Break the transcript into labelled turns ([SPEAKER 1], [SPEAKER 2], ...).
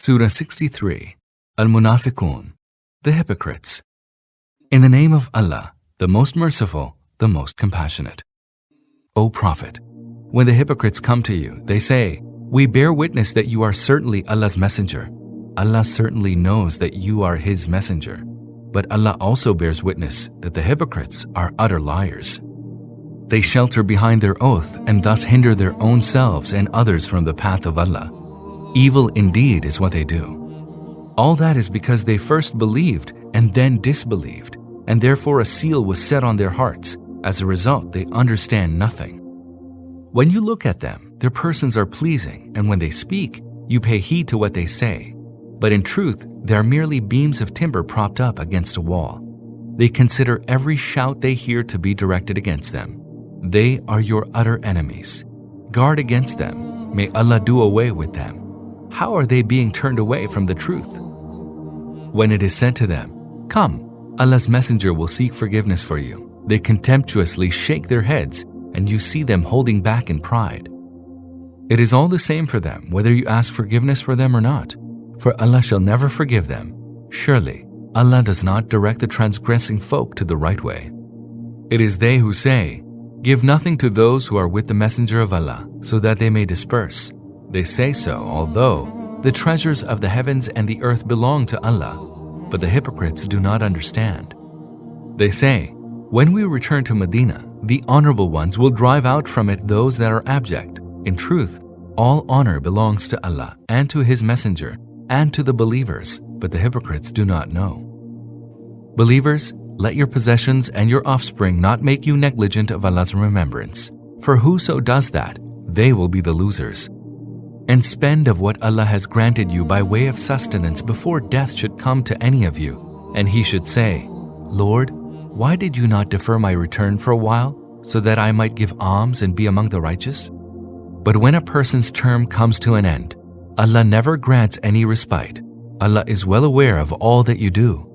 [SPEAKER 1] Surah 63, Al-Munafiqun, the Hypocrites. In the name of Allah, the most merciful, the most compassionate. O Prophet, when the hypocrites come to you, they say, "We bear witness that you are certainly Allah's messenger." Allah certainly knows that you are His messenger. But Allah also bears witness that the hypocrites are utter liars. They shelter behind their oath and thus hinder their own selves and others from the path of Allah. Evil indeed is what they do. All that is because they first believed and then disbelieved, and therefore a seal was set on their hearts. As a result, they understand nothing. When you look at them, their persons are pleasing, and when they speak, you pay heed to what they say. But in truth, they are merely beams of timber propped up against a wall. They consider every shout they hear to be directed against them. They are your utter enemies. Guard against them. May Allah do away with them. How are they being turned away from the truth? When it is said to them, "Come, Allah's messenger will seek forgiveness for you," they contemptuously shake their heads, and you see them holding back in pride. It is all the same for them whether you ask forgiveness for them or not, for Allah shall never forgive them. Surely, Allah does not direct the transgressing folk to the right way. It is they who say, "Give nothing to those who are with the messenger of Allah, so that they may disperse." They say so, although the treasures of the heavens and the earth belong to Allah, but the hypocrites do not understand. They say, "When we return to Medina, the honorable ones will drive out from it those that are abject." In truth, all honor belongs to Allah and to His messenger and to the believers, but the hypocrites do not know. Believers, let your possessions and your offspring not make you negligent of Allah's remembrance, for whoso does that, they will be the losers. And spend of what Allah has granted you by way of sustenance before death should come to any of you, and he should say, "Lord, why did you not defer my return for a while, so that I might give alms and be among the righteous?" But when a person's term comes to an end, Allah never grants any respite. Allah is well aware of all that you do.